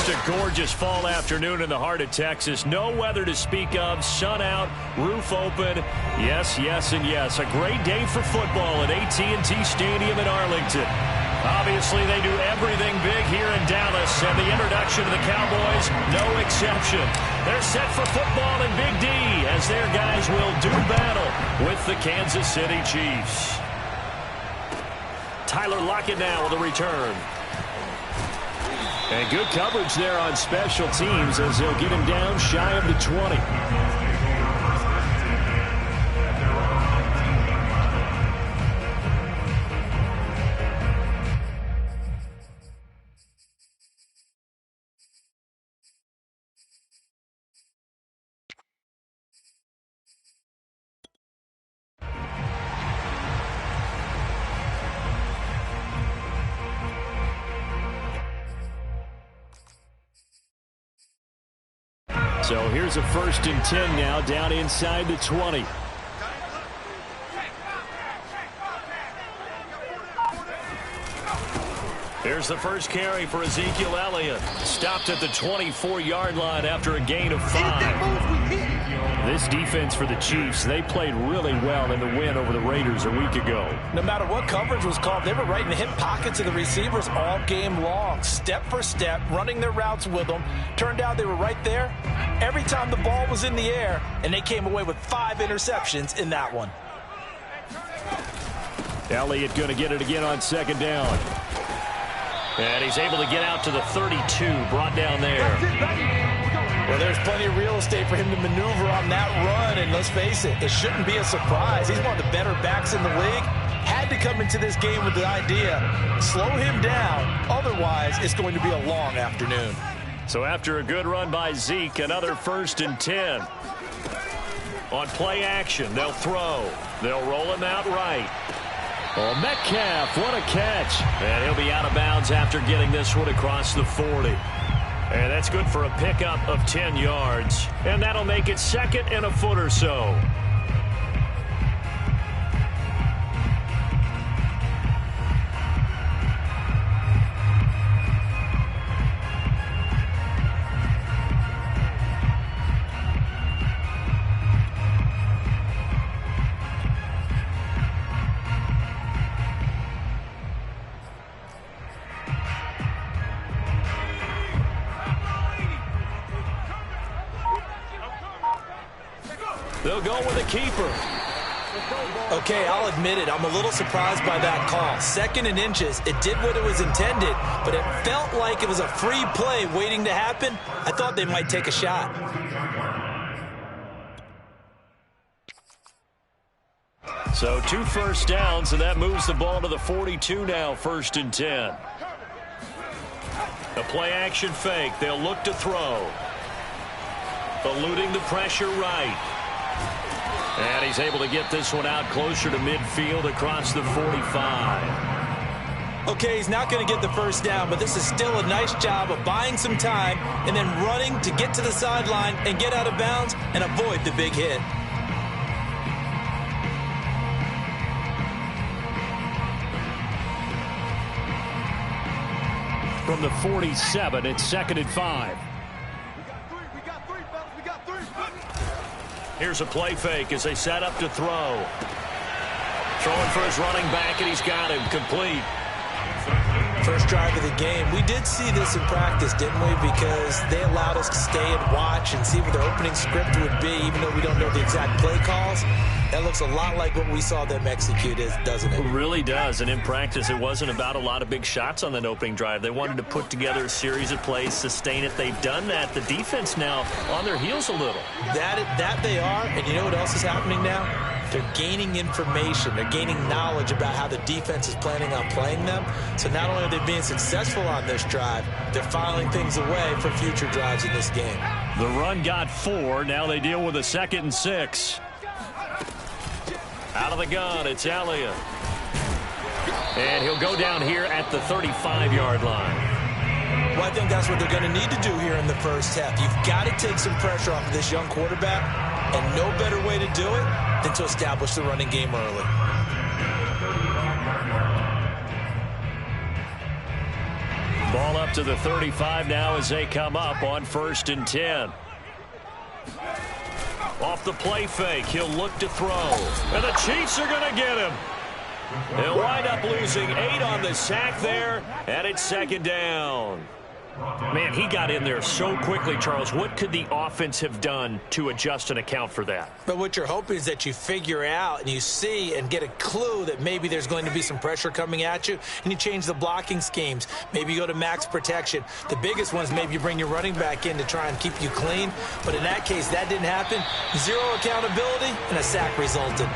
Just a gorgeous fall afternoon in the heart of Texas. No weather to speak of. Sun out, roof open. Yes, yes, and yes. A great day for football at AT&T Stadium in Arlington. Obviously, they do everything big here in Dallas, and the introduction of the Cowboys, no exception. They're set for football in Big D as their guys will do battle with the Kansas City Chiefs. Tyler Lockett now with a return. And good coverage there on special teams as they'll get him down shy of the 20. So here's a 1st and 10 now down inside the 20. Here's the first carry for Ezekiel Elliott. Stopped at the 24-yard line after a gain of 5. This defense for the Chiefs, they played really well in the win over the Raiders a week ago. No matter what coverage was called, they were right in the hip pockets of the receivers all game long. Step for step, running their routes with them. Turned out they were right there every time the ball was in the air, and they came away with 5 interceptions in that one. Elliott going to get it again on 2nd down. And he's able to get out to the 32, brought down there. Well, there's plenty of real estate for him to maneuver on that run, and let's face it, it shouldn't be a surprise. He's one of the better backs in the league. Had to come into this game with the idea, slow him down, otherwise it's going to be a long afternoon. So after a good run by Zeke, another 1st and 10. On play action, they'll throw. They'll roll him out right. Oh, Metcalf, what a catch. And he'll be out of bounds after getting this one across the 40. And that's good for a pickup of 10 yards. And that'll make it 2nd and a foot or so. They'll go with a keeper. Okay, I'll admit it. I'm a little surprised by that call. 2nd and inches. It did what it was intended, but it felt like it was a free play waiting to happen. I thought they might take a shot. So 2 first downs, and that moves the ball to the 42 now, 1st and 10. A play action fake. They'll look to throw. Eluding the pressure right. And he's able to get this one out closer to midfield across the 45. Okay, he's not going to get the 1st down, but this is still a nice job of buying some time and then running to get to the sideline and get out of bounds and avoid the big hit. From the 47, it's 2nd and 5. Here's a play fake as they set up to throw. Throwing for his running back, and he's got him complete. First drive of the game. We did see this in practice, didn't we? Because they allowed us to stay and watch and see what their opening script would be, even though we don't know the exact play calls. That looks a lot like what we saw them execute, doesn't it? It really does. And in practice, it wasn't about a lot of big shots on that opening drive. They wanted to put together a series of plays, sustain it. They've done that. The defense now on their heels a little. That they are. And you know what else is happening now? They're gaining information. They're gaining knowledge about how the defense is planning on playing them. So not only are they being successful on this drive, they're filing things away for future drives in this game. The run got 4. Now they deal with a 2nd and 6. Out of the gun, it's Elliott. And he'll go down here at the 35-yard line. Well, I think that's what they're going to need to do here in the first half. You've got to take some pressure off of this young quarterback, and no better way to do it than to establish the running game early. Ball up to the 35 now as they come up on 1st and 10. Off the play fake, he'll look to throw. And the Chiefs are going to get him. They'll wind up losing 8 on the sack there, and it's 2nd down. Man, he got in there so quickly, Charles. What could the offense have done to adjust and account for that? But what you're hoping is that you figure out and you see and get a clue that maybe there's going to be some pressure coming at you, and you change the blocking schemes. Maybe you go to max protection. The biggest ones, maybe you bring your running back in to try and keep you clean. But in that case, that didn't happen. 0 accountability, and a sack resulted.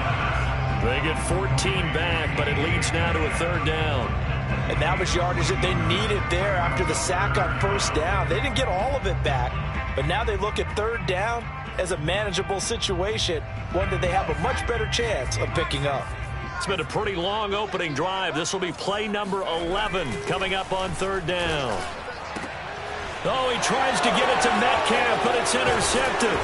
They get 14 back, but it leads now to a 3rd down. And that was yardage that they needed there after the sack on 1st down. They didn't get all of it back, but now they look at 3rd down as a manageable situation, one that they have a much better chance of picking up. It's been a pretty long opening drive. This will be play number 11 coming up on 3rd down. Oh, he tries to get it to Metcalf, but it's intercepted.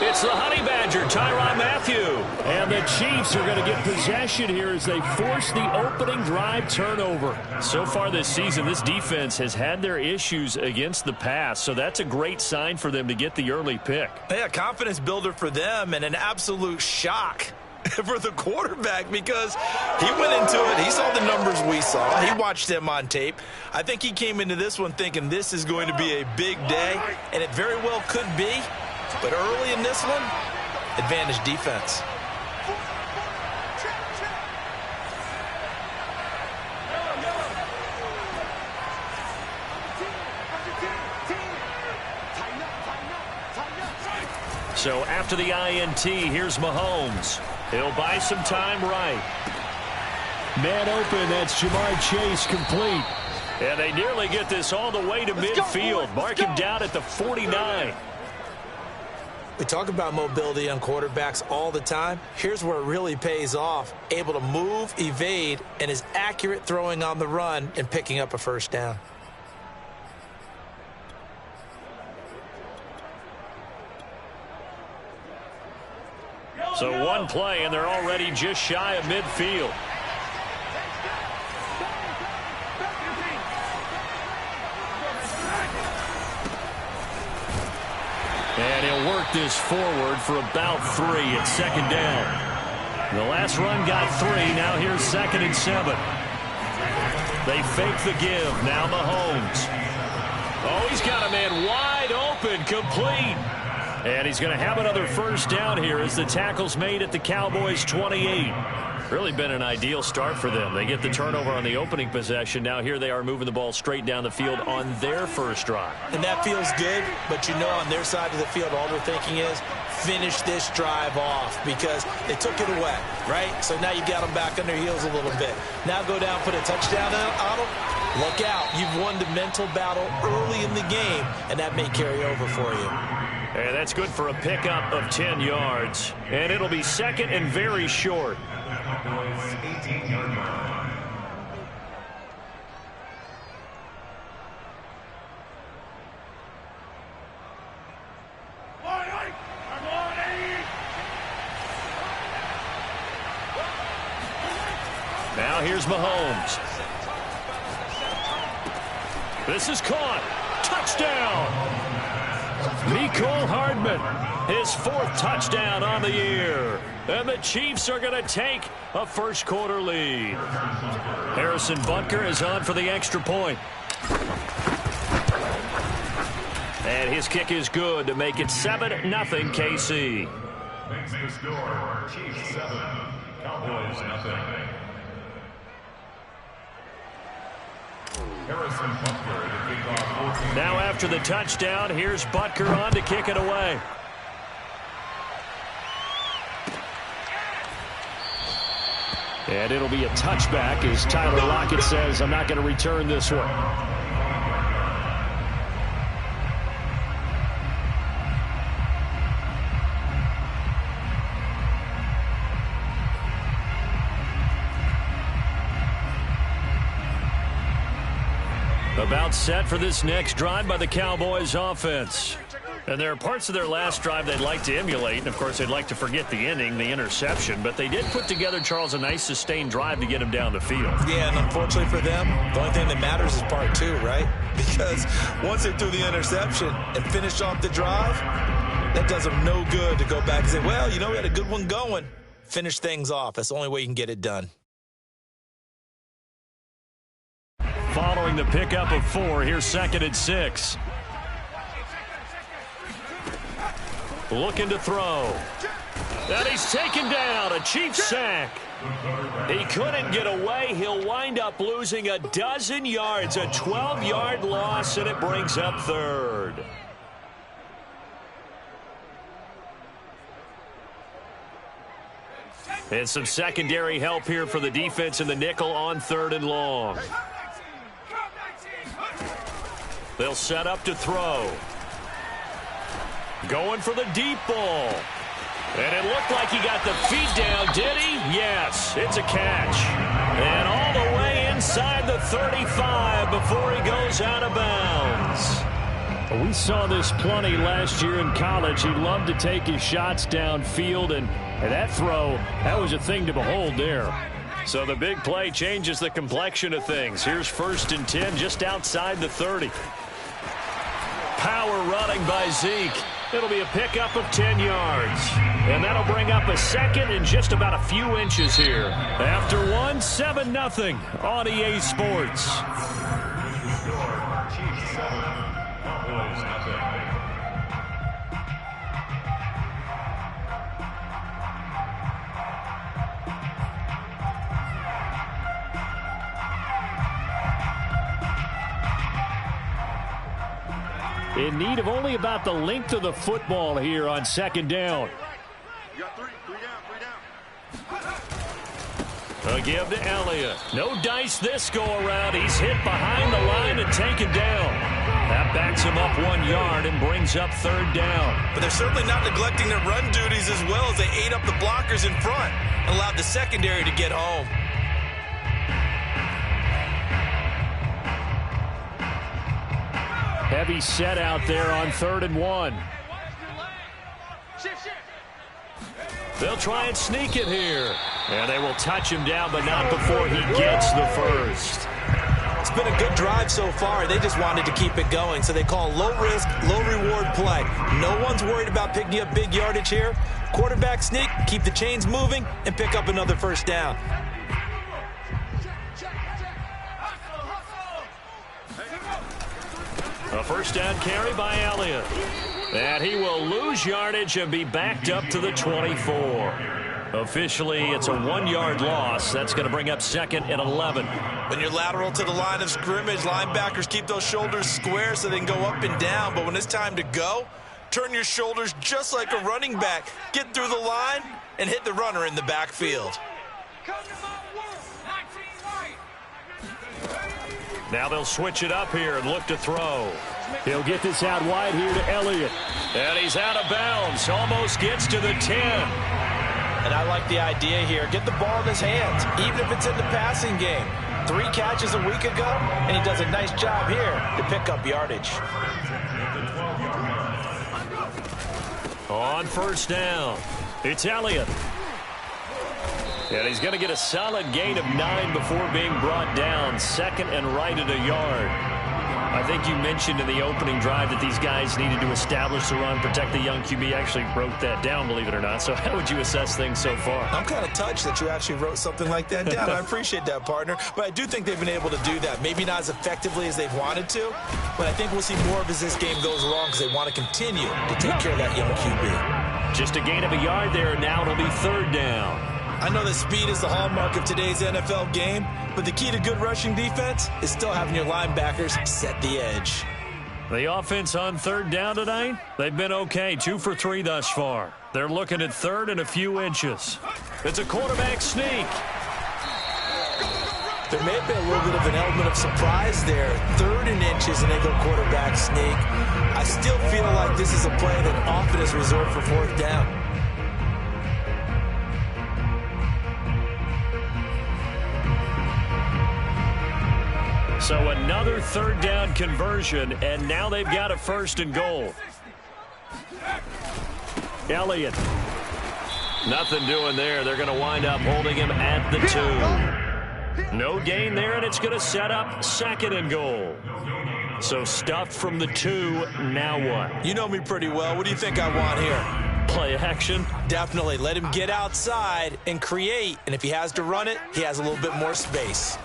It's the Honey Badger, Tyrann Mathieu. And the Chiefs are going to get possession here as they force the opening drive turnover. So far this season, this defense has had their issues against the pass, so that's a great sign for them to get the early pick. Yeah, confidence builder for them and an absolute shock for the quarterback because he went into it. He saw the numbers we saw. He watched them on tape. I think he came into this one thinking this is going to be a big day, and it very well could be. But early in this one, advantage defense. So after the INT, here's Mahomes. He'll buy some time right. Man open, that's Ja'Marr Chase complete. And they nearly get this all the way to midfield. Mark him down at the 49. We talk about mobility on quarterbacks all the time. Here's where it really pays off. Able to move, evade, and is accurate throwing on the run and picking up a 1st down. So one play, and they're already just shy of midfield. And he'll work this forward for about 3 at 2nd down. The last run got 3. Now here's 2nd and 7. They fake the give. Now Mahomes. Oh, he's got a man wide open, complete. And he's going to have another 1st down here as the tackle's made at the Cowboys' 28. Really been an ideal start for them. They get the turnover on the opening possession. Now here they are moving the ball straight down the field on their 1st drive. And that feels good, but you know on their side of the field all they're thinking is finish this drive off because they took it away, right? So now you got them back on their heels a little bit. Now go down, put a touchdown on them. Look out. You've won the mental battle early in the game, and that may carry over for you. And that's good for a pickup of 10 yards. And it'll be 2nd and very short. Now here's Mahomes. This is caught. Touchdown. Mecole Hardman, his 4th touchdown on the year. And the Chiefs are going to take a 1st quarter lead. Harrison Butker is on for the extra point. And his kick is good to make it 7-0 KC. Makes the score Chiefs 7, Cowboys 0. Harrison Butker to kick off 14. Now after the touchdown, here's Butker on to kick it away. And it'll be a touchback as Tyler Lockett says, I'm not going to return this one. About set for this next drive by the Cowboys offense. And there are parts of their last drive they'd like to emulate. And, of course, they'd like to forget the inning, the interception. But they did put together, Charles, a nice sustained drive to get him down the field. Yeah, and unfortunately for them, the only thing that matters is part two, right? Because once they threw the interception and finished off the drive, that does them no good to go back and say, well, you know, we had a good one going. Finish things off. That's the only way you can get it done. Following the pickup of 4, here's 2nd and 6. Looking to throw. And he's taken down. A cheap sack. He couldn't get away. He'll wind up losing a dozen yards. A 12-yard loss, and it brings up 3rd. And some secondary help here for the defense in the nickel on 3rd and long. They'll set up to throw. Going for the deep ball. And it looked like he got the feet down, did he? Yes, it's a catch. And all the way inside the 35 before he goes out of bounds. We saw this plenty last year in college. He loved to take his shots downfield, and that throw, that was a thing to behold there. So the big play changes the complexion of things. Here's 1st and 10 just outside the 30. Power running by Zeke. It'll be a pickup of 10 yards. And that'll bring up a 2nd and just about a few inches here. After 1, 7-0 on EA Sports. In need of only about the length of the football here on 2nd down. You got 3 down. A give to Elliott. No dice this go-around. He's hit behind the line and taken down. That backs him up 1 yard and brings up 3rd down. But they're certainly not neglecting their run duties as well as they ate up the blockers in front and allowed the secondary to get home. Heavy set out there on 3rd and 1. They'll try and sneak it here. And they will touch him down, but not before he gets the first. It's been a good drive so far. They just wanted to keep it going, so they call low-risk, low-reward play. No one's worried about picking up big yardage here. Quarterback sneak, keep the chains moving, and pick up another 1st down. A 1st down carry by Elliott. And he will lose yardage and be backed up to the 24. Officially, it's a 1-yard loss. That's going to bring up 2nd and 11. When you're lateral to the line of scrimmage, linebackers keep those shoulders square so they can go up and down. But when it's time to go, turn your shoulders just like a running back. Get through the line and hit the runner in the backfield. Now they'll switch it up here and look to throw. He'll get this out wide here to Elliott. And he's out of bounds. Almost gets to the 10. And I like the idea here. Get the ball in his hands, even if it's in the passing game. 3 catches a week ago, and he does a nice job here to pick up yardage. On 1st down, it's Elliott. And he's going to get a solid gain of 9 before being brought down. 2nd and right at a yard. I think you mentioned in the opening drive that these guys needed to establish the run, protect the young QB. Actually wrote that down, believe it or not. So how would you assess things so far? I'm kind of touched that you actually wrote something like that down. I appreciate that, partner. But I do think they've been able to do that. Maybe not as effectively as they've wanted to, but I think we'll see more of as this game goes along because they want to continue to take care of that young QB. Just a gain of a yard there, and now it'll be 3rd down. I know that speed is the hallmark of today's NFL game, but the key to good rushing defense is still having your linebackers set the edge. The offense on 3rd down tonight, they've been okay. 2 for 3 thus far. They're looking at 3rd and a few inches. It's a quarterback sneak. There may have been a little bit of an element of surprise there. 3rd and inches, and they go quarterback sneak. I still feel like this is a play that often is reserved for 4th down. So another 3rd down conversion, and now they've got a 1st and goal. Elliott. Nothing doing there. They're going to wind up holding him at the 2. No gain there, and it's going to set up 2nd and goal. So stuffed from the 2. Now what? You know me pretty well. What do you think I want here? Play action? Definitely. Let him get outside and create. And if he has to run it, he has a little bit more space.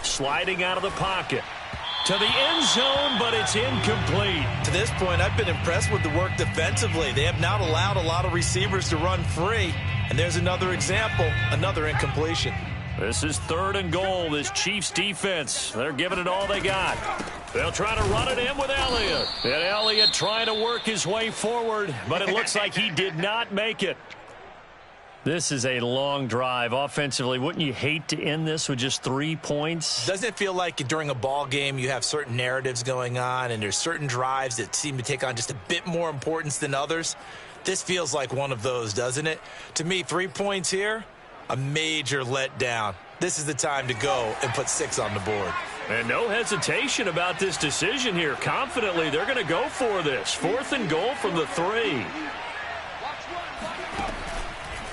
Sliding out of the pocket. To the end zone, but it's incomplete. To this point, I've been impressed with the work defensively. They have not allowed a lot of receivers to run free. And there's another example, another incompletion. This is 3rd and goal, this Chiefs defense. They're giving it all they got. They'll try to run it in with Elliott. And Elliott trying to work his way forward, but it looks like he did not make it. This is a long drive offensively. Wouldn't you hate to end this with just 3 points? Doesn't it feel like during a ball game you have certain narratives going on and there's certain drives that seem to take on just a bit more importance than others? This feels like one of those, doesn't it? To me, 3 points here, a major letdown. This is the time to go and put 6 on the board. And no hesitation about this decision here. Confidently, they're going to go for this. 4th and goal from the 3.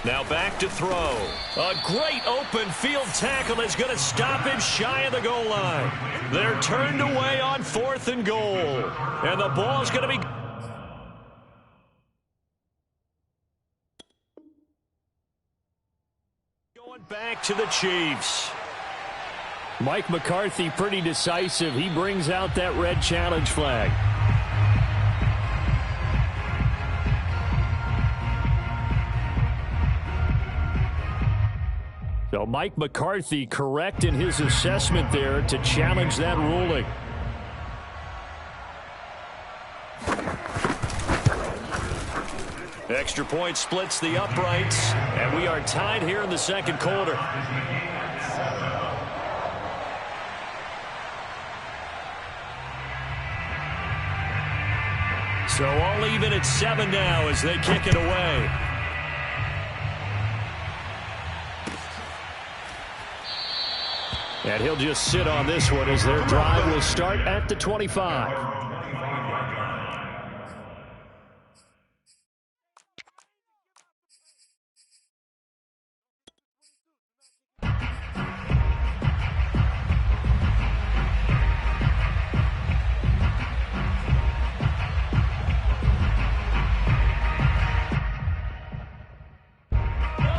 Now back to throw. A great open field tackle is going to stop him shy of the goal line. They're turned away on 4th and goal. And the ball's going to be... going back to the Chiefs. Mike McCarthy pretty decisive. He brings out that red challenge flag. So Mike McCarthy correct in his assessment there to challenge that ruling. Extra point splits the uprights, and we are tied here in the 2nd quarter. So all even at 7 now as they kick it away. And he'll just sit on this one as their drive will start at the 25.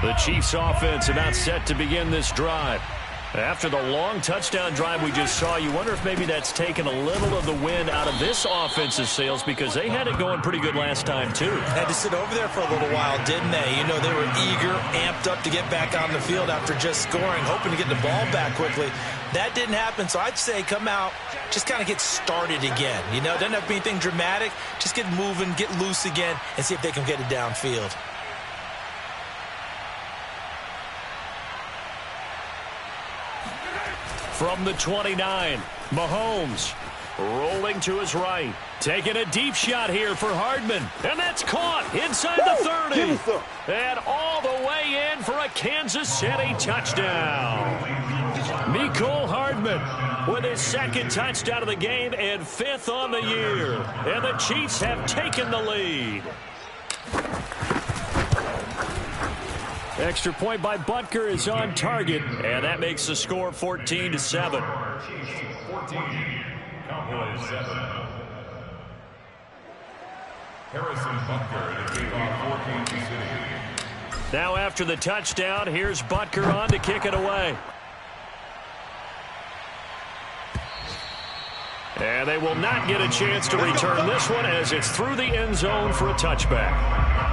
The Chiefs offense about set to begin this drive. After the long touchdown drive we just saw, you wonder if maybe that's taken a little of the wind out of this offensive sails because they had it going pretty good last time too. Had to sit over there for a little while, didn't they? You know, they were eager, amped up to get back on the field after just scoring, hoping to get the ball back quickly. That didn't happen, so I'd say come out, just kind of get started again. You know, it doesn't have to be anything dramatic. Just get moving, get loose again, and see if they can get it downfield. From the 29, Mahomes rolling to his right. Taking a deep shot here for Hardman. And that's caught inside the 30. And all the way in for a Kansas City touchdown. Mecole Hardman with his 2nd touchdown of the game and 5th on the year. And the Chiefs have taken the lead. Extra point by Butker is on target, and that makes the score 14-7. Chiefs 14, Cowboys 7. Harrison Butker to kick off for Kansas City. Now after the touchdown, here's Butker on to kick it away. And they will not get a chance to return this one as it's through the end zone for a touchback.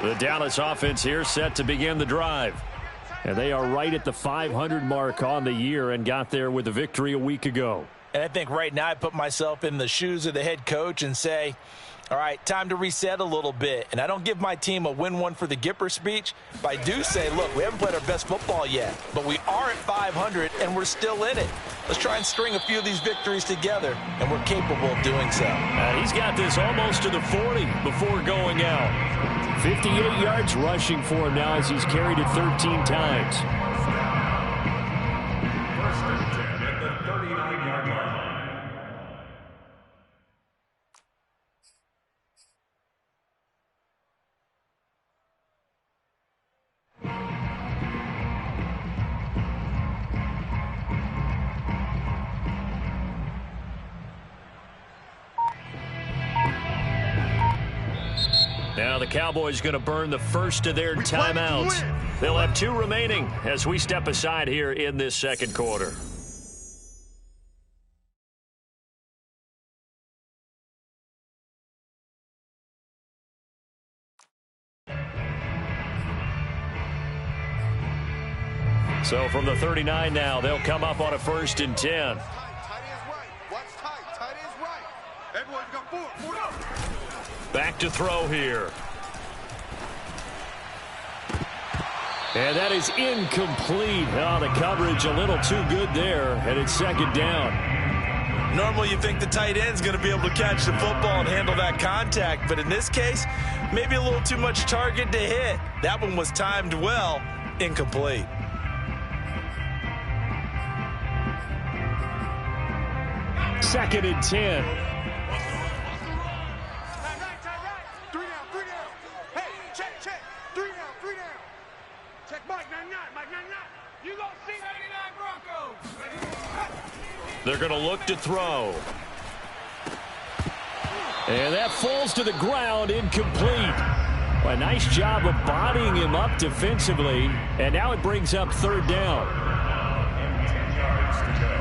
The Dallas offense here set to begin the drive. And they are right at the 500 mark on the year and got there with a victory a week ago. And I think right now I put myself in the shoes of the head coach and say, All right, time to reset a little bit. And I don't give my team a win one for the Gipper speech, but I do say, look, we haven't played our best football yet, but we are at 500 and we're still in it. Let's try and string a few of these victories together, and we're capable of doing so. He's got this almost to the 40 before going out. 58 yards rushing for him now as he's carried it 13 times. First and 10 at the 39-yard line. Now the Cowboys going to burn the first of their timeouts. They'll have 2 remaining as we step aside here in this second quarter. So from the 39 now, they'll come up on a 1st and 10. Tight ends right. Watch tight. Tight ends right. Everyone's got 4. Back to throw here. And that is incomplete. Oh, the coverage a little too good there, and it's 2nd down. Normally you think the tight end's going to be able to catch the football and handle that contact, but in this case, maybe a little too much target to hit. That one was timed well, incomplete. Second and 10. They're going to look to throw. And that falls to the ground, incomplete. Well, a nice job of bodying him up defensively. And now it brings up 3rd down. 10 yards to go.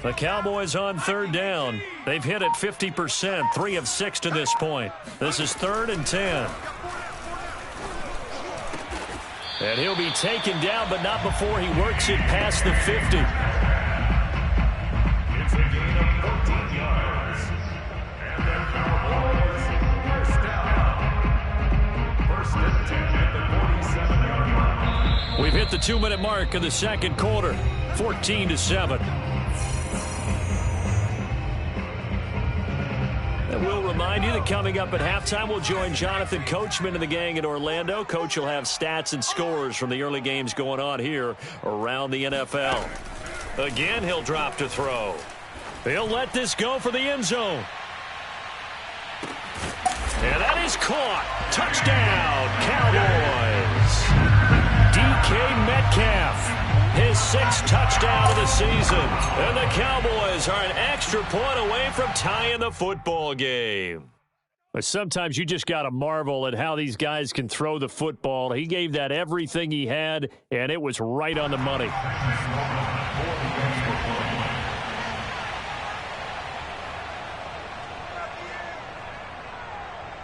The Cowboys on 3rd down. They've hit it 50%, 3 of 6 to this point. This is 3rd and 10. And he'll be taken down, but not before he works it past the 50. It's a gain of 14 yards. And the Cowboys first down. 1st and 10 at the 47-yard line. We've hit the 2-minute mark of the second quarter, 14-7. And we'll remind you that coming up at halftime, we'll join Jonathan Coachman and the gang in Orlando. Coach will have stats and scores from the early games going on here around the NFL. Again, he'll drop to throw. He'll let this go for the end zone. And that is caught. Touchdown, Cowboys. DK Metcalf. His 6th touchdown of the season. And the Cowboys are an extra point away from tying the football game. But sometimes you just got to marvel at how these guys can throw the football. He gave that everything he had, and it was right on the money.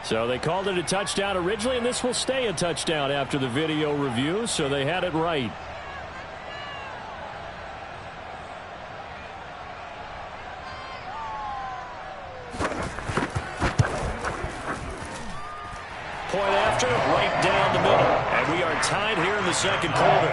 So they called it a touchdown originally, and this will stay a touchdown after the video review, so they had it right. Point after, right down the middle. And we are tied here in the second quarter.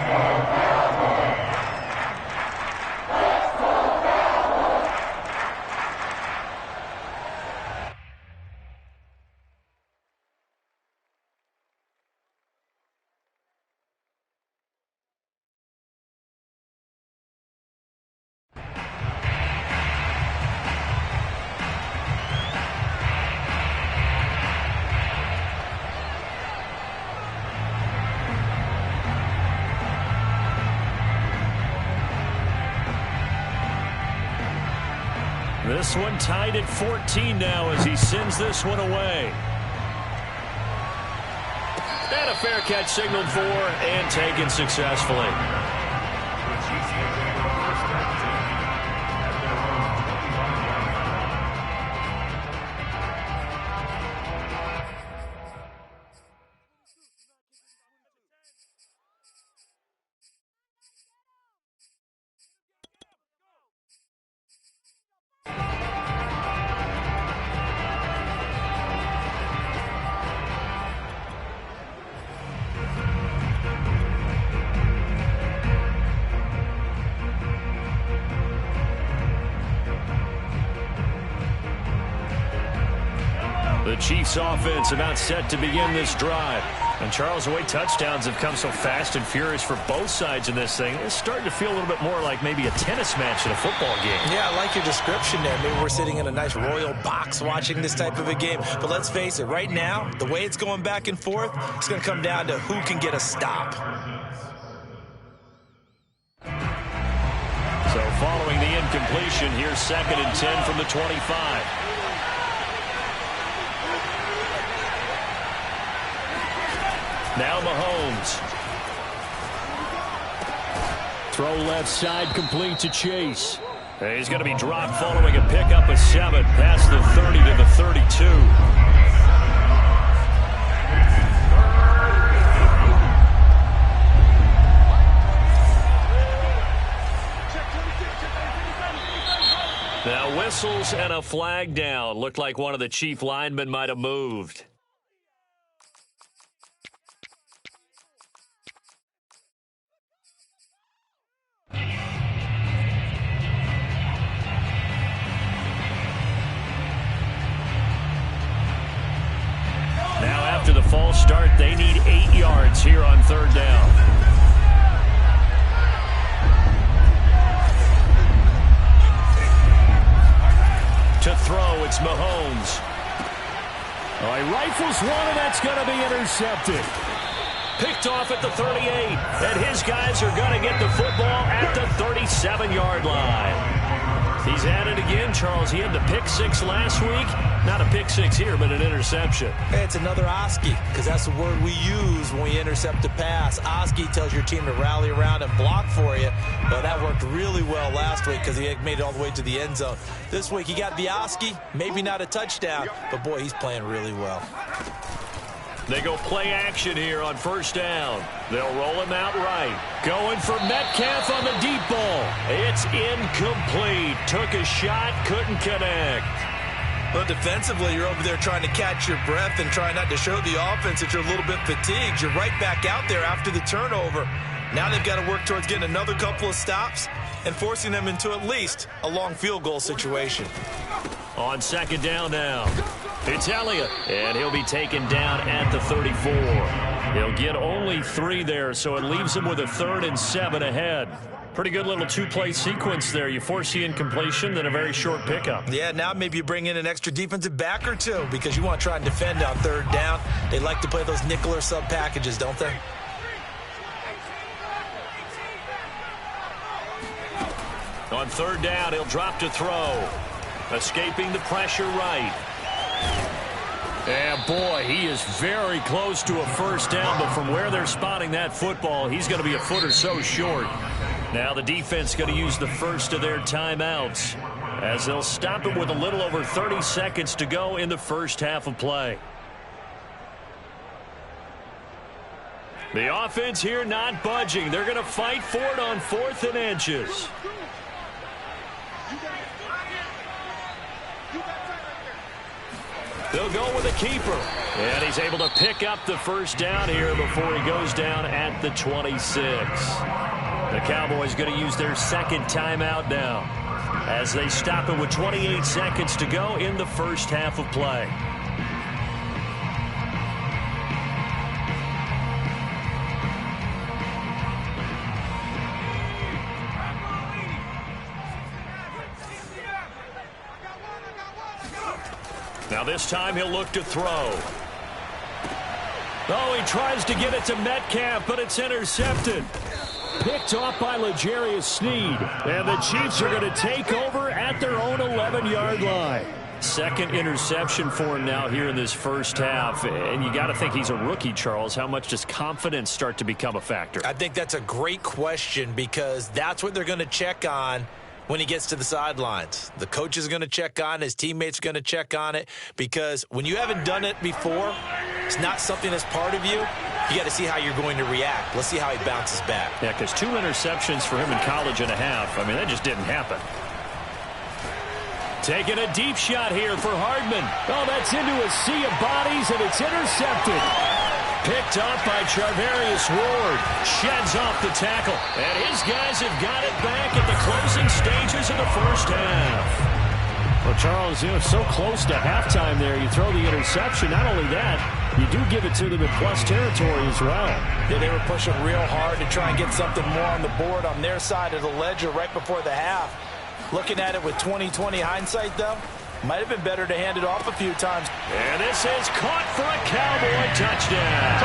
This one tied at 14 now as he sends this one away. And a fair catch signaled for and taken successfully. The Chiefs offense about set to begin this drive. And Charles, the way touchdowns have come so fast and furious for both sides in this thing, it's starting to feel a little bit more like maybe a tennis match in a football game. Yeah, I like your description there. Maybe we're sitting in a nice royal box watching this type of a game. But let's face it, right now, the way it's going back and forth, it's going to come down to who can get a stop. So following the incompletion, here's 2nd and 10 from the 25. Now Mahomes. Throw left side, complete to Chase. He's going to be dropped following a pickup of 7 past the 30 to the 32. Now whistles and a flag down. Looked like one of the Chief linemen might have moved. Now after the false start, they need 8 yards here on 3rd down. To throw, it's Mahomes. Oh, he rifles one, and that's going to be intercepted. Picked off at the 38, and his guys are going to get the football at the 37-yard line. He's at it again, Charles. He had the pick 6 last week. Not a pick 6 here, but an interception. Hey, it's another Oski, because that's the word we use when we intercept a pass. Oski tells your team to rally around and block for you. But that worked really well last week because he made it all the way to the end zone. This week he got the Oski, maybe not a touchdown, but boy, he's playing really well. They go play action here on 1st down. They'll roll him out right. Going for Metcalf on the deep ball. It's incomplete. Took a shot, couldn't connect. But defensively, you're over there trying to catch your breath and try not to show the offense that you're a little bit fatigued. You're right back out there after the turnover. Now they've got to work towards getting another couple of stops and forcing them into at least a long field goal situation. On 2nd down now, it's Elliott, and he'll be taken down at the 34. He'll get only 3 there, so it leaves him with a 3rd and 7 ahead. Pretty good little 2-play sequence there. You force the incompletion, then a very short pickup. Yeah, now maybe you bring in an extra defensive back or 2 because you want to try and defend on 3rd down. They like to play those nickel or sub packages, don't they? On 3rd down, he'll drop to throw. Escaping the pressure right. And boy, he is very close to a 1st down, but from where they're spotting that football, he's going to be a foot or so short. Now the defense going to use the first of their timeouts as they'll stop it with a little over 30 seconds to go in the 1st half of play. The offense here not budging. They're going to fight for it on 4th and inches. They'll go with a keeper. And he's able to pick up the 1st down here before he goes down at the 26. The Cowboys going to use their 2nd timeout now as they stop it with 28 seconds to go in the 1st half of play. Now this time he'll look to throw. Oh, he tries to get it to Metcalf, but it's intercepted. Picked off by L'Jarius Sneed. And the Chiefs are going to take over at their own 11-yard line. 2nd interception for him now here in this 1st half. And you got to think he's a rookie, Charles. How much does confidence start to become a factor? I think that's a great question because that's what they're going to check on when he gets to the sidelines. The coach is going to check on, his teammates are going to check on it, because when you haven't done it before, it's not something that's part of you. You got to see how you're going to react. Let's see how he bounces back. Yeah, because 2 interceptions for him in college and a half. I mean, that just didn't happen. Taking a deep shot here for Hardman. Oh, that's into a sea of bodies, and it's intercepted. Picked up by Charvarius Ward. Sheds off the tackle. And his guys have got it back at the closing stages of the 1st half. Well, Charles, so close to halftime there. You throw the interception. Not only that, you do give it to them in plus territory as well. Yeah, they were pushing real hard to try and get something more on the board on their side of the ledger right before the half. Looking at it with 20/20 hindsight, though, might have been better to hand it off a few times. And this is caught for a Cowboy touchdown.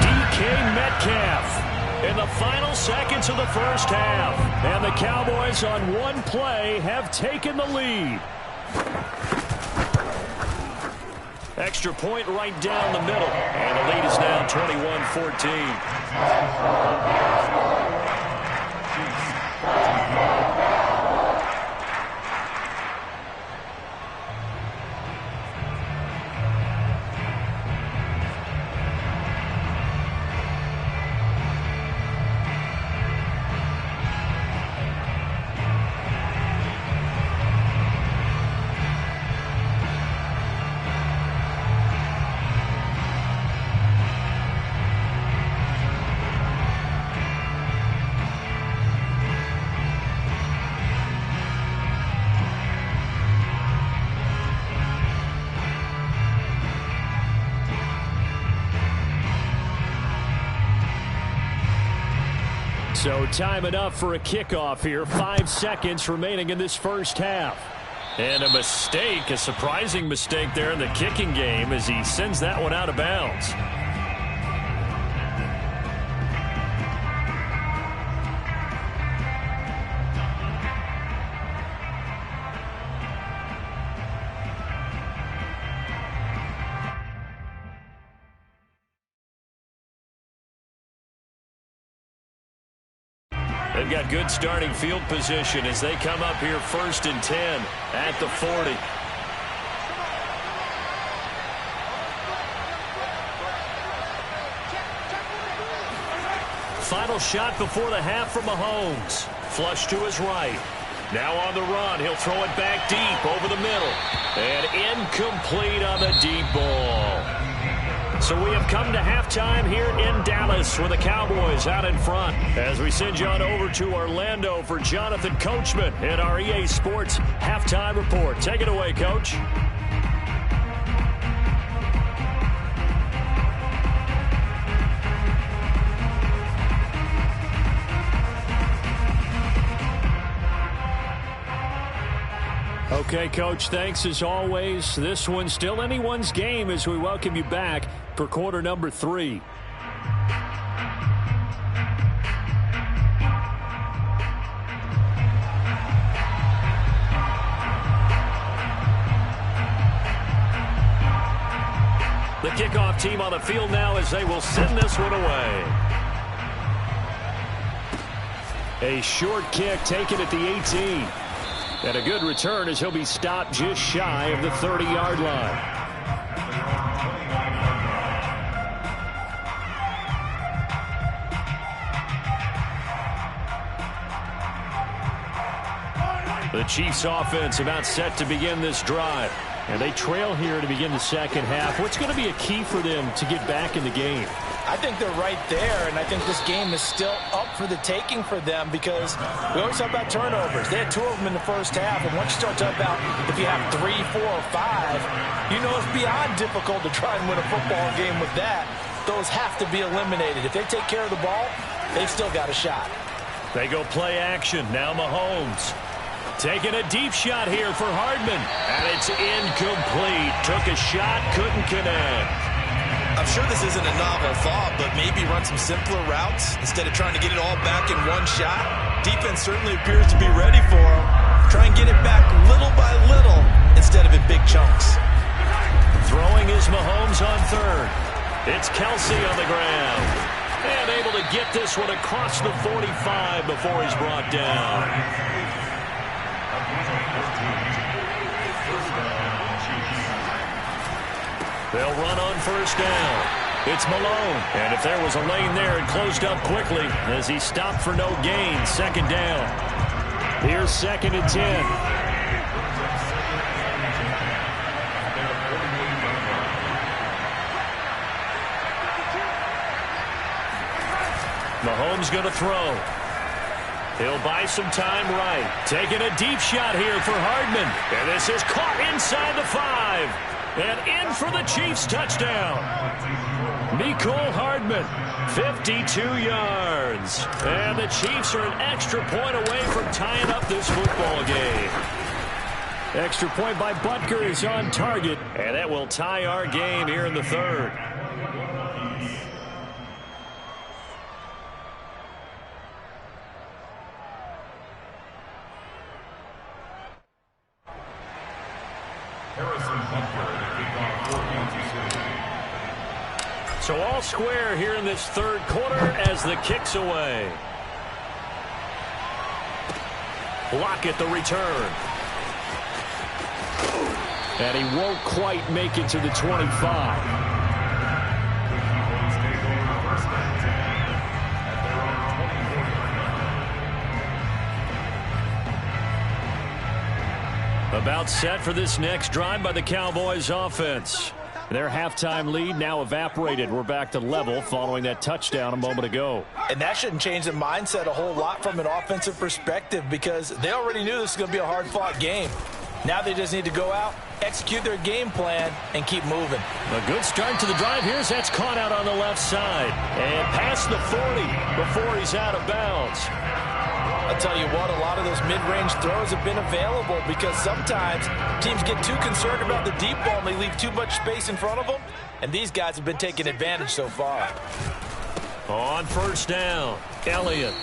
DK Metcalf in the final seconds of the first half. And the Cowboys on one play have taken the lead. Extra point right down the middle. And the lead is now 21-14. So time enough for a kickoff here. 5 seconds remaining in this first half. And a mistake, a surprising mistake there in the kicking game as he sends that one out of bounds. They've got good starting field position as they come up here 1st and 10 at the 40. Final shot before the half from Mahomes. Flush to his right. Now on the run. He'll throw it back deep over the middle. And incomplete on the deep ball. So we have come to halftime here in Dallas with the Cowboys out in front. As we send you on over to Orlando for Jonathan Coachman in our EA Sports Halftime Report. Take it away, Coach. Okay, Coach, thanks as always. This one's still anyone's game as we welcome you back for quarter number 3. The kickoff team on the field now as they will send this one away. A short kick taken at the 18. And a good return as he'll be stopped just shy of the 30-yard line. The Chiefs offense about set to begin this drive. And they trail here to begin the second half. What's going to be a key for them to get back in the game? I think they're right there, and I think this game is still up for the taking for them because we always talk about turnovers. They had 2 of them in the first half, and once you start talking about if you have 3, 4, or 5, you know it's beyond difficult to try and win a football game with that. Those have to be eliminated. If they take care of the ball, they've still got a shot. They go play action. Now Mahomes. Taking a deep shot here for Hardman, and it's incomplete. Took a shot, couldn't connect. I'm sure this isn't a novel thought, but maybe run some simpler routes instead of trying to get it all back in one shot. Defense certainly appears to be ready for him. Try and get it back little by little instead of in big chunks. Throwing is Mahomes on third. It's Kelsey on the ground. And able to get this one across the 45 before he's brought down. They'll run on first down. It's Malone. And if there was a lane there, it closed up quickly as he stopped for no gain. Second down. Here's 2nd and 10. Mahomes going to throw. He'll buy some time right. Taking a deep shot here for Hardman. And this is caught inside the 5. And in for the Chiefs touchdown. Mecole Hardman, 52 yards. And the Chiefs are an extra point away from tying up this football game. Extra point by Butker is on target. And that will tie our game here in the third. So all square here in this third quarter as the kick's away. Lockett the return. And he won't quite make it to the 25. About set for this next drive by the Cowboys offense. Their halftime lead now evaporated. We're back to level following that touchdown a moment ago. And that shouldn't change the mindset a whole lot from an offensive perspective because they already knew this was going to be a hard-fought game. Now they just need to go out, execute their game plan, and keep moving. A good start to the drive here as that's caught out on the left side. And past the 40 before he's out of bounds. I'll tell you what, a lot of those mid-range throws have been available because sometimes teams get too concerned about the deep ball and they leave too much space in front of them, and these guys have been taking advantage so far. On first down, Elliott.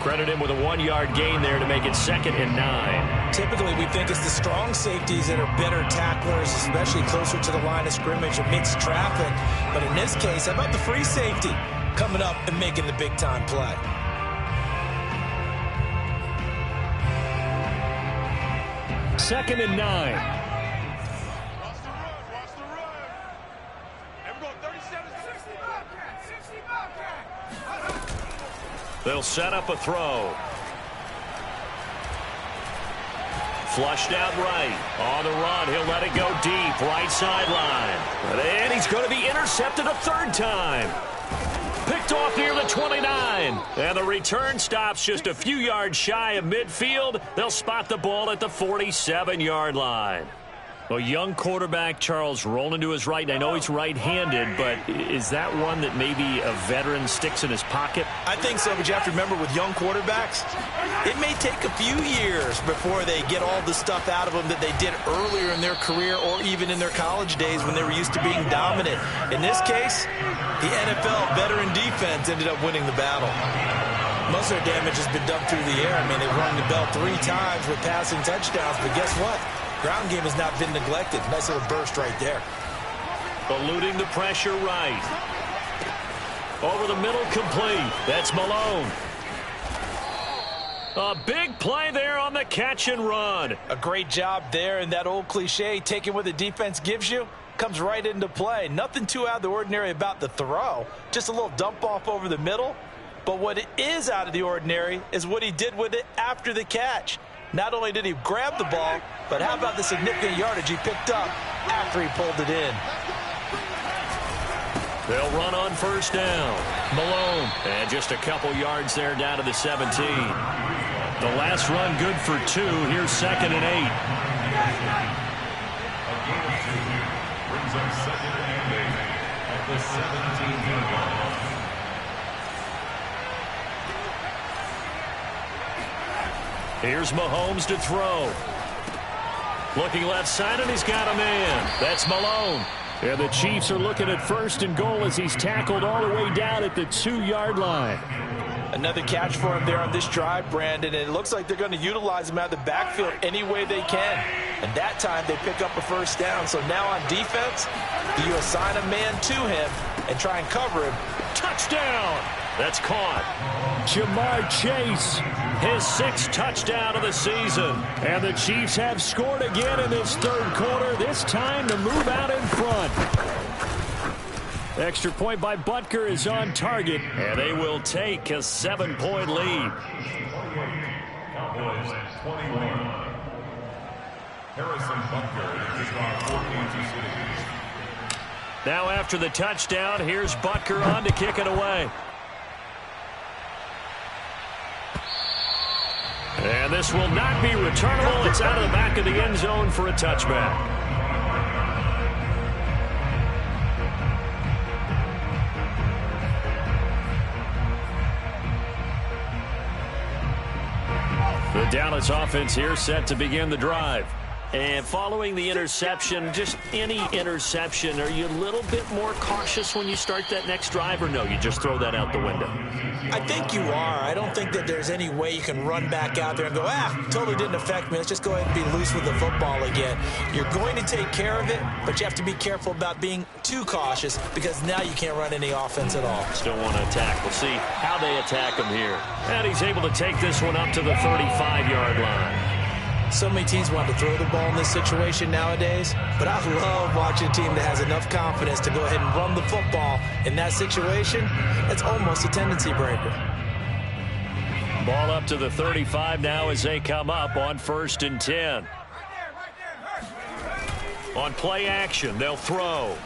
Credit him with a 1-yard gain there to make it 2nd and 9. Typically, we think it's the strong safeties that are better tacklers, especially closer to the line of scrimmage amidst traffic. But in this case, how about the free safety coming up and making the big-time play? Second and 9. Watch the run. Watch the run. And we're going 37, 60 Bobcat. 60 Bobcat. They'll set up a throw. Flushed out right. On the run, he'll let it go deep. Right sideline. And he's going to be intercepted a third time. Picked off near the 29. And the return stops just a few yards shy of midfield. They'll spot the ball at the 47-yard line. A young quarterback, Charles, rolling to his right. I know he's right-handed, but is that one that maybe a veteran sticks in his pocket? I think so, but you have to remember with young quarterbacks, it may take a few years before they get all the stuff out of them that they did earlier in their career or even in their college days when they were used to being dominant. In this case, the NFL veteran defense ended up winning the battle. Most of their damage has been done through the air. I mean, they've rung the bell 3 times with passing touchdowns, but guess what? Ground game has not been neglected. Nice little burst right there. Eluding the pressure right. Over the middle, complete. That's Malone. A big play there on the catch and run. A great job there, and that old cliche, taking what the defense gives you, comes right into play. Nothing too out of the ordinary about the throw. Just a little dump off over the middle. But what it is out of the ordinary is what he did with it after the catch. Not only did he grab the ball, but how about the significant yardage he picked up after he pulled it in? They'll run on first down. Malone. And just a couple yards there down to the 17. The last run good for 2. Here's 2nd and 8. Brings up 2nd and 8 at the 17-yard line. Here's Mahomes to throw. Looking left side, and he's got a man. That's Malone. And the Chiefs are looking at 1st and goal as he's tackled all the way down at the 2-yard line. Another catch for him there on this drive, Brandon, and it looks like they're going to utilize him out of the backfield any way they can. And that time they pick up a first down. So now on defense, do you assign a man to him and try and cover him? Touchdown! That's caught. Jamar Chase, his 6th touchdown of the season. And the Chiefs have scored again in this third quarter, this time to move out in front. Extra point by Butker is on target, and they will take a 7-point lead. Cowboys 21. Harrison Butker is on 14-6. Now after the touchdown, here's Butker on to kick it away. And this will not be returnable. It's out of the back of the end zone for a touchback. The Dallas offense here set to begin the drive. And following the interception, just any interception, are you a little bit more cautious when you start that next drive, or no, you just throw that out the window? I think you are. I don't think that there's any way you can run back out there and go, totally didn't affect me. Let's just go ahead and be loose with the football again. You're going to take care of it, but you have to be careful about being too cautious because now you can't run any offense at all. Still want to attack. We'll see how they attack him here. And he's able to take this one up to the 35-yard line. So many teams want to throw the ball in this situation nowadays, but I love watching a team that has enough confidence to go ahead and run the football in that situation. That's almost a tendency breaker. Ball up to the 35 now as they come up on 1st and 10. On play action, they'll throw.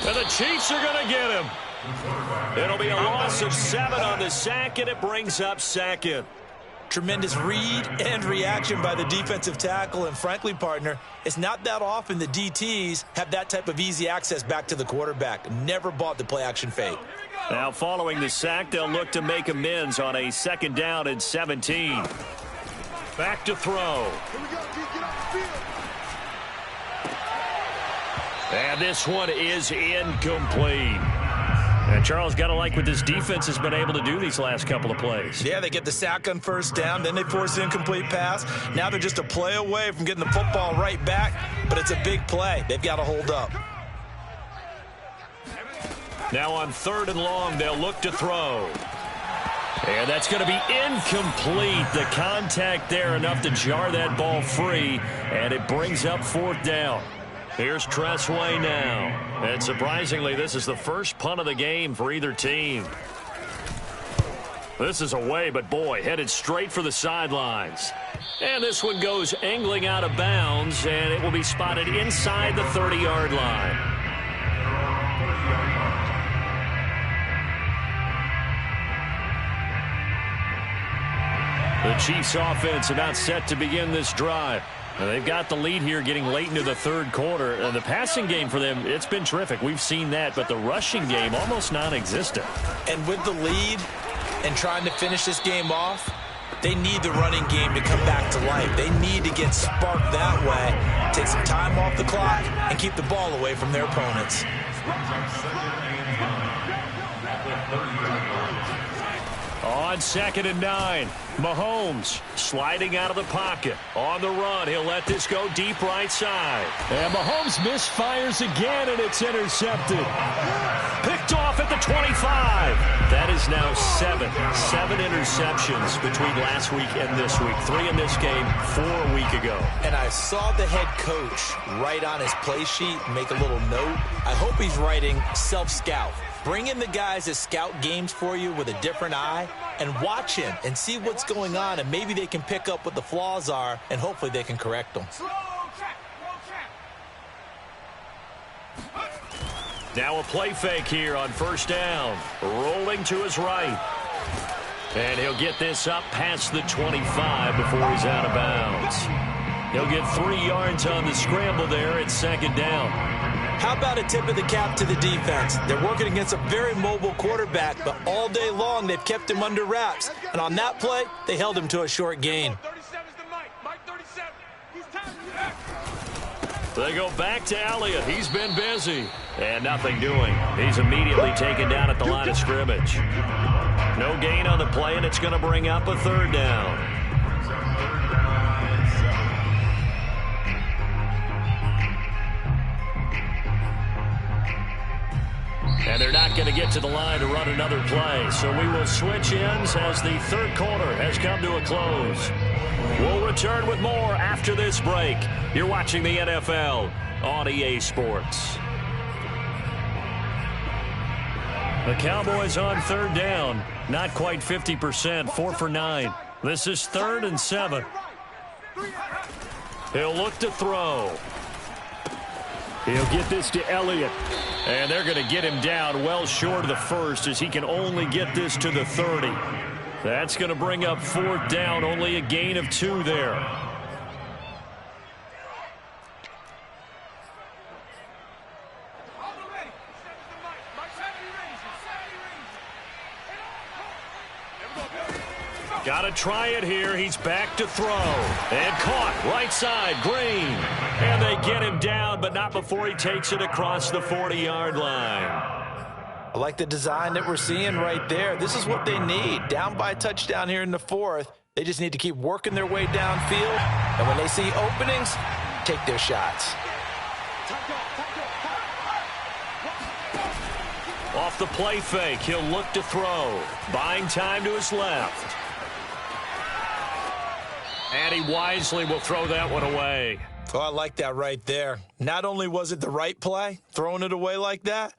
And the Chiefs are going to get him. It'll be a loss of 7 on the sack, and it brings up 2nd. Tremendous read and reaction by the defensive tackle, and frankly, partner, it's not that often the DTs have that type of easy access back to the quarterback. Never bought the play-action fake. Now, following the sack, they'll look to make amends on a 2nd down and 17. Back to throw. And this one is incomplete. And Charles, got to like what this defense has been able to do these last couple of plays. Yeah, they get the sack on 1st down, then they force an incomplete pass. Now they're just a play away from getting the football right back, but it's a big play. They've got to hold up. Now on 3rd and long, they'll look to throw. And that's going to be incomplete. The contact there enough to jar that ball free, and it brings up 4th down. Here's Tressway now. And surprisingly, this is the first punt of the game for either team. This is away, but boy, headed straight for the sidelines. And this one goes angling out of bounds, and it will be spotted inside the 30-yard line. The Chiefs offense about set to begin this drive. They've got the lead here getting late into the 3rd quarter. And the passing game for them, it's been terrific. We've seen that, but the rushing game almost non-existent. And with the lead and trying to finish this game off, they need the running game to come back to life. They need to get sparked that way, take some time off the clock, and keep the ball away from their opponents. On 2nd and 9, Mahomes sliding out of the pocket. On the run, he'll let this go deep right side. And Mahomes misfires again, and it's intercepted. Picked off at the 25. That is now 7 interceptions between last week and this week. 3 in this game, 4 a week ago. And I saw the head coach write on his play sheet, make a little note. I hope he's writing self-scout. Bring in the guys that scout games for you with a different eye and watch him and see what's going on, and maybe they can pick up what the flaws are, and hopefully they can correct them. Now a play fake here on 1st down. Rolling to his right. And he'll get this up past the 25 before he's out of bounds. He'll get 3 yards on the scramble there at 2nd down. How about a tip of the cap to the defense? They're working against a very mobile quarterback, but all day long they've kept him under wraps. And on that play, they held him to a short gain. They go back to Elliott. He's been busy. And nothing doing. He's immediately taken down at the line of scrimmage. No gain on the play, and it's going to bring up a 3rd down. And they're not going to get to the line to run another play. So we will switch ends as the 3rd quarter has come to a close. We'll return with more after this break. You're watching the NFL on EA Sports. The Cowboys on 3rd down. Not quite 50%, 4 for 9. This is 3rd and 7. He'll look to throw. He'll get this to Elliott. And they're going to get him down well short of the 1st as he can only get this to the 30. That's going to bring up 4th down, only a gain of 2 there. Got to try it here. He's back to throw. And caught right side, Green. And they get him down, but not before he takes it across the 40-yard line. I like the design that we're seeing right there. This is what they need. Down by a touchdown here in the 4th. They just need to keep working their way downfield. And when they see openings, take their shots. Off the play fake, he'll look to throw. Buying time to his left. And he wisely will throw that one away. Oh, I like that right there. Not only was it the right play, throwing it away like that,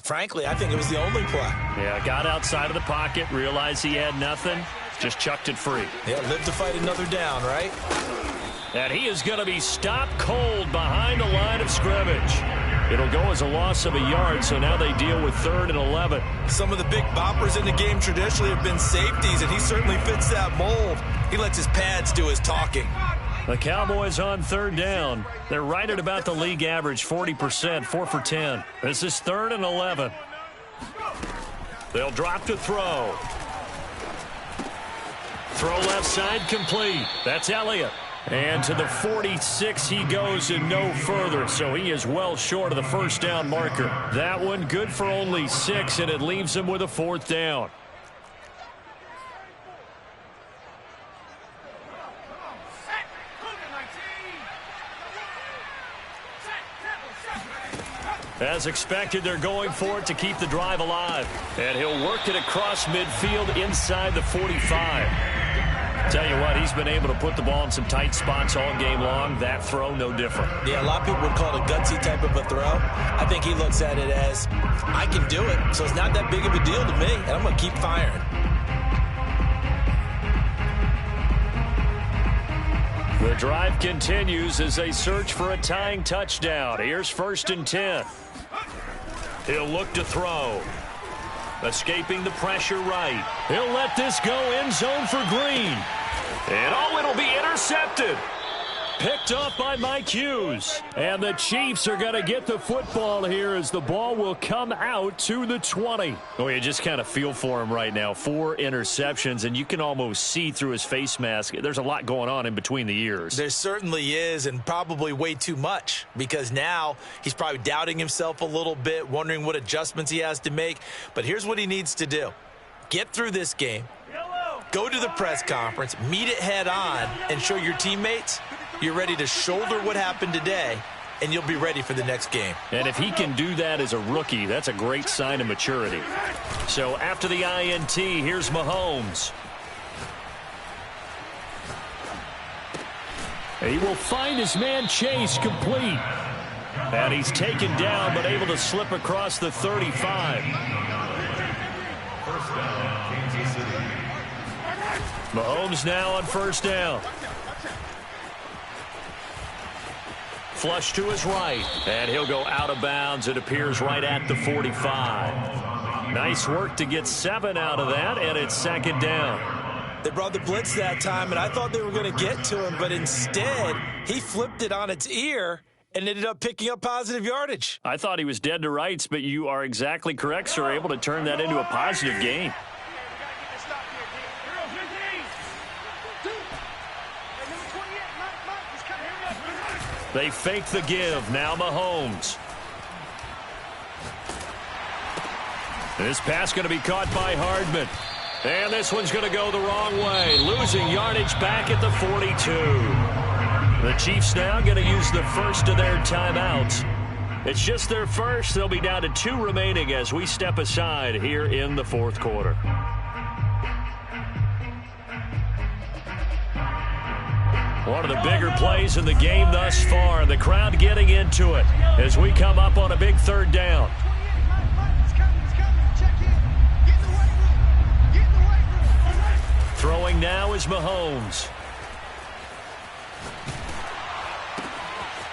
frankly, I think it was the only play. Yeah, got outside of the pocket, realized he had nothing, just chucked it free. Yeah, live to fight another down, right? And he is going to be stopped cold behind the line of scrimmage. It'll go as a loss of a yard, so now they deal with 3rd and 11. Some of the big boppers in the game traditionally have been safeties, and he certainly fits that mold. He lets his pads do his talking. The Cowboys on 3rd down. They're right at about the league average, 40%, 4 for 10. This is 3rd and 11. They'll drop to throw. Throw left side complete. That's Elliott. And to the 46 he goes and no further, so he is well short of the 1st down marker. That one good for only 6, and it leaves him with a 4th down. As expected, they're going for it to keep the drive alive. And he'll work it across midfield inside the 45. Tell you what, he's been able to put the ball in some tight spots all game long. That throw, no different. Yeah, a lot of people would call it a gutsy type of a throw. I think he looks at it as, I can do it, so it's not that big of a deal to me, and I'm going to keep firing. The drive continues as they search for a tying touchdown. Here's 1st and 10. He'll look to throw. Escaping the pressure right. He'll let this go end zone for Green. And oh, it'll be intercepted. Picked off by Mike Hughes. And the Chiefs are going to get the football here as the ball will come out to the 20. Oh, you just kind of feel for him right now. 4 interceptions, and you can almost see through his face mask. There's a lot going on in between the ears. There certainly is, and probably way too much, because now he's probably doubting himself a little bit, wondering what adjustments he has to make. But here's what he needs to do. Get through this game. Go to the press conference, meet it head on, and show your teammates you're ready to shoulder what happened today, and you'll be ready for the next game. And if he can do that as a rookie, that's a great sign of maturity. So after the INT, here's Mahomes. He will find his man Chase complete. And he's taken down, but able to slip across the 35. Mahomes now on 1st down. Flush to his right, and he'll go out of bounds. It appears right at the 45. Nice work to get 7 out of that, and it's 2nd down. They brought the blitz that time, and I thought they were going to get to him, but instead, he flipped it on its ear and ended up picking up positive yardage. I thought he was dead to rights, but you are exactly correct, sir. Able to turn that into a positive gain. They fake the give. Now Mahomes. This pass going to be caught by Hardman. And this one's going to go the wrong way. Losing yardage back at the 42. The Chiefs now going to use the first of their timeouts. It's just their first. They'll be down to 2 remaining as we step aside here in the 4th quarter. One of the bigger plays in the game thus far. The crowd getting into it as we come up on a big 3rd down. Throwing now is Mahomes.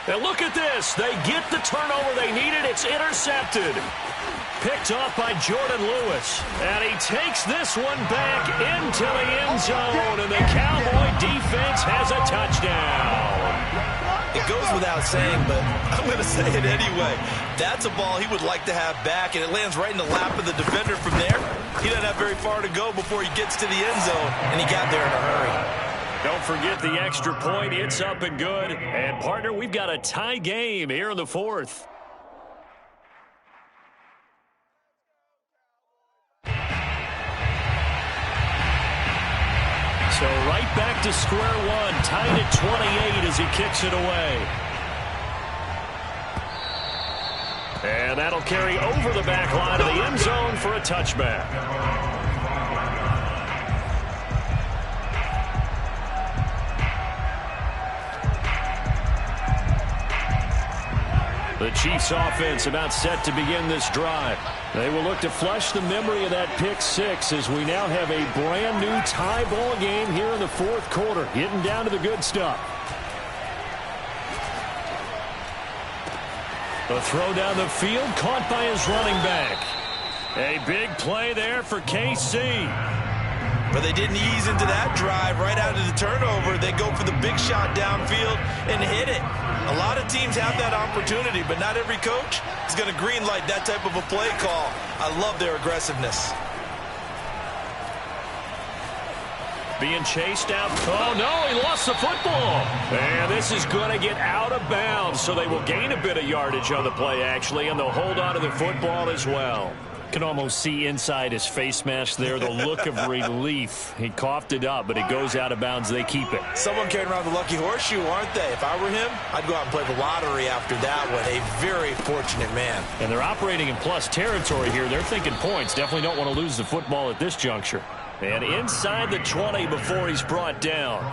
And look at this. They get the turnover they needed. It's intercepted. Picked off by Jordan Lewis. And he takes this one back into the end zone. And the Cowboy defense has a touchdown. It goes without saying, but I'm going to say it anyway. That's a ball he would like to have back, and it lands right in the lap of the defender from there. He doesn't have very far to go before he gets to the end zone, and he got there in a hurry. Don't forget the extra point. It's up and good. And, partner, we've got a tie game here in the fourth. So right back to square one, tied at 28 as he kicks it away. And that'll carry over the back line of the end zone for a touchback. The Chiefs offense about set to begin this drive. They will look to flush the memory of that pick six as we now have a brand new tie ball game here in the fourth quarter, getting down to the good stuff. The throw down the field caught by his running back. A big play there for KC. But they didn't ease into that drive right out of the turnover. They go for the big shot downfield and hit it. A lot of teams have that opportunity, but not every coach is going to greenlight that type of a play call. I love their aggressiveness. Being chased out. Oh, no, he lost the football. And this is going to get out of bounds, so they will gain a bit of yardage on the play, actually, and they'll hold on to the football as well. Can almost see inside his face mask there the look of relief. He coughed it up, but it goes out of bounds. They keep it. Someone carrying around the lucky horseshoe, aren't they? If I were him, I'd go out and play the lottery after that one. A very fortunate man. And they're operating in plus territory here. They're thinking points. Definitely don't want to lose the football at this juncture. And inside the 20 before he's brought down.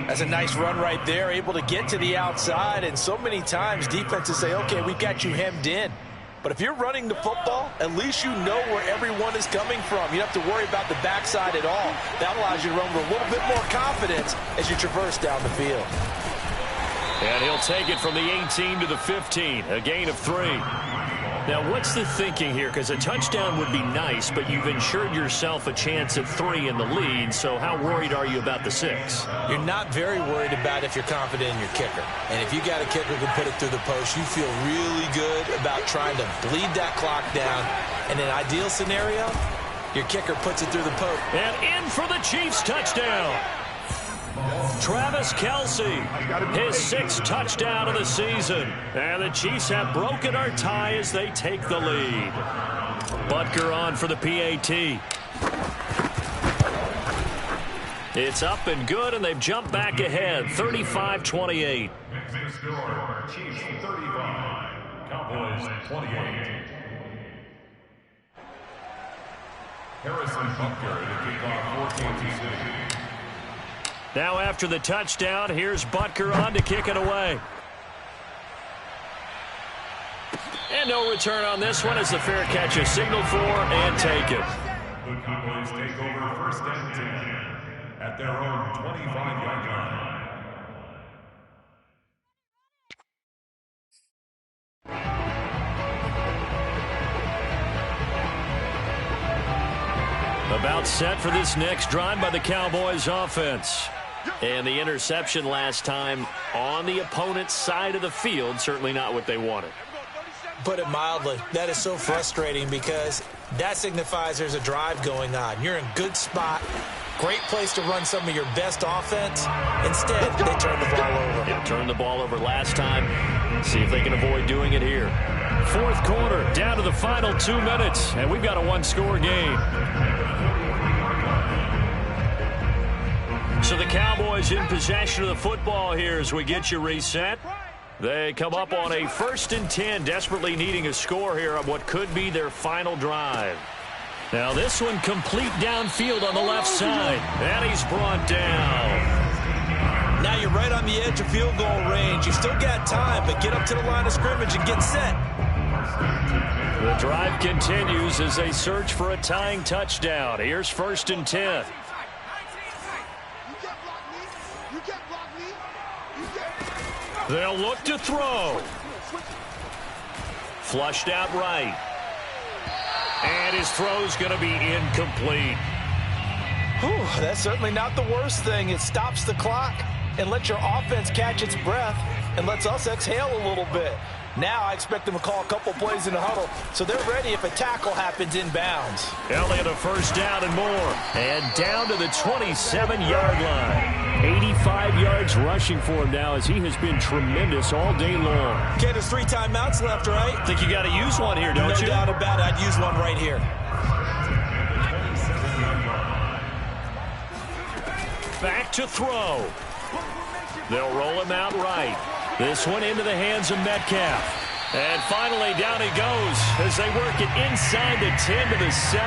That's a nice run right there, able to get to the outside. And so many times defenses say, okay, we got you hemmed in. But if you're running the football, at least you know where everyone is coming from. You don't have to worry about the backside at all. That allows you to run with a little bit more confidence as you traverse down the field. And he'll take it from the 18 to the 15, a gain of 3. Now, what's the thinking here? Because a touchdown would be nice, but you've ensured yourself a chance at 3 in the lead, so how worried are you about the 6? You're not very worried about if you're confident in your kicker. And if you got a kicker who can put it through the post, you feel really good about trying to bleed that clock down. In an ideal scenario, your kicker puts it through the post. And in for the Chiefs touchdown. Travis Kelce, his 6th touchdown of the season. And the Chiefs have broken our tie as they take the lead. Butker on for the PAT. It's up and good, and they've jumped back ahead, 35-28. Chiefs 35, Cowboys 28. Harrison Butker to kick off 14-2. Now after the touchdown, here's Butker on to kick it away. And no return on this one as the fair catch is signaled for and taken. The Cowboys take over 1st and 10 at their own 25-yard line. About set for this next drive by the Cowboys offense. And the interception last time on the opponent's side of the field, certainly not what they wanted. Put it mildly, that is so frustrating because that signifies there's a drive going on. You're in good spot, great place to run some of your best offense. Instead, they turn the ball over. Yeah, turned the ball over last time. See if they can avoid doing it here. Fourth quarter, down to the final 2 minutes, and we've got a one-score game. So the Cowboys in possession of the football here as we get you reset. They come up on a 1st and 10, desperately needing a score here on what could be their final drive. Now this one complete downfield on the left side. And he's brought down. Now you're right on the edge of field goal range. You still got time, but get up to the line of scrimmage and get set. The drive continues as they search for a tying touchdown. Here's 1st and 10. They'll look to throw. Flushed out right. And his throw's going to be incomplete. Whew, that's certainly not the worst thing. It stops the clock and lets your offense catch its breath and lets us exhale a little bit. Now I expect them to call a couple plays in the huddle, so they're ready if a tackle happens inbounds. Elliott a first down and more. And down to the 27-yard line. 85 yards rushing for him now as he has been tremendous all day long. Okay, there's 3 timeouts left, right? Think you got to use one here, don't you? No doubt about it. I'd use one right here. Back to throw. They'll roll him out right. This one into the hands of Metcalf. And finally down he goes as they work it inside the 10 to the 7.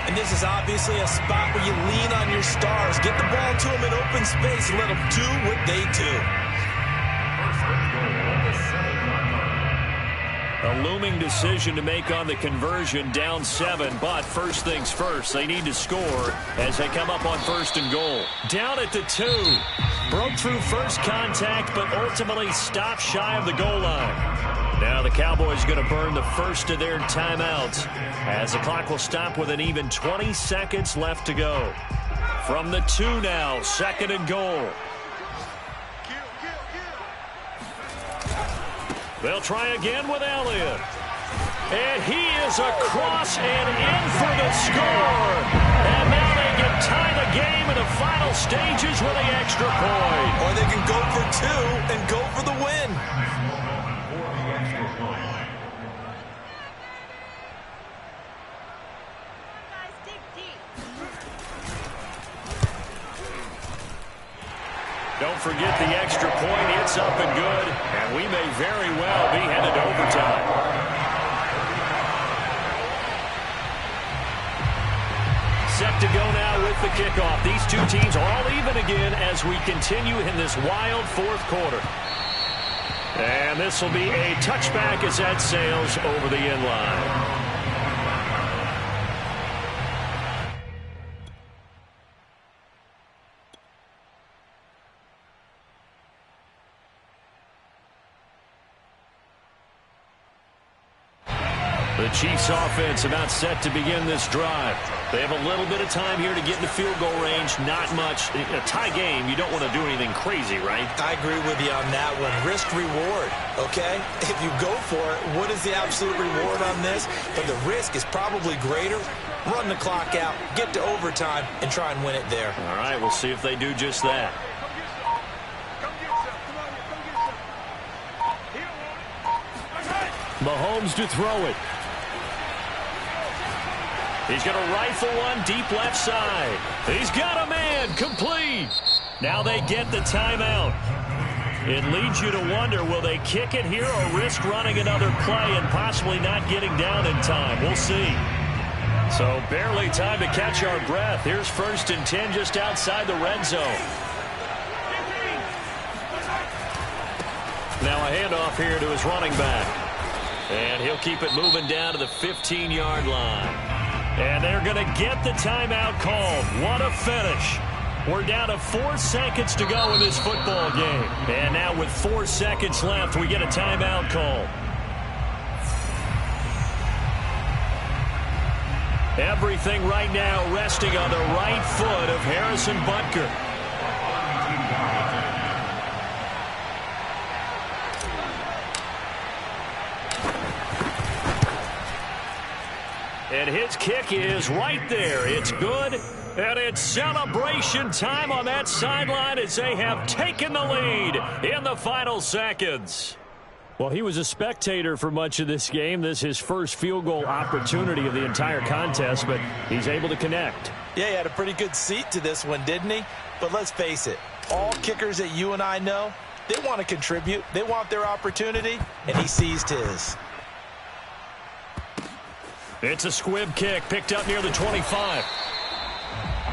And this is obviously a spot where you lean on your stars. Get the ball to them in open space and let them do what they do. A looming decision to make on the conversion, down 7, but first things first, they need to score as they come up on 1st and goal. Down at the 2. Broke through first contact, but ultimately stopped shy of the goal line. Now the Cowboys going to burn the first of their timeouts as the clock will stop with an even 20 seconds left to go. From the 2 now, 2nd and goal. They'll try again with Elliott. And he is across and in for the score. And now they can tie the game in the final stages with the extra point. Or they can go for 2 and go for the win. Don't forget the extra point. It's up and good. And we may very well be headed to overtime. Set to go now with the kickoff. These two teams are all even again as we continue in this wild 4th quarter. And this will be a touchback as that sails over the end line. The Chiefs offense about set to begin this drive. They have a little bit of time here to get in the field goal range. Not much. In a tie game, you don't want to do anything crazy, right? I agree with you on that one. Risk reward, okay? If you go for it, what is the absolute reward on this? But the risk is probably greater. Run the clock out, get to overtime, and try and win it there. All right, we'll see if they do just that. Mahomes to throw it. He's going to rifle one deep left side. He's got a man. Complete. Now they get the timeout. It leads you to wonder, will they kick it here or risk running another play and possibly not getting down in time? We'll see. So barely time to catch our breath. Here's 1st and 10 just outside the red zone. Now a handoff here to his running back. And he'll keep it moving down to the 15-yard line. And they're going to get the timeout called. What a finish. We're down to 4 seconds to go in this football game. And now with 4 seconds left, we get a timeout call. Everything right now resting on the right foot of Harrison Butker. And his kick is right there. It's good. And it's celebration time on that sideline as they have taken the lead in the final seconds. Well, he was a spectator for much of this game. This is his first field goal opportunity of the entire contest, but he's able to connect. Yeah, he had a pretty good seat to this one, didn't he? But let's face it, all kickers that you and I know, they want to contribute. They want their opportunity, and he seized his. It's a squib kick picked up near the 25.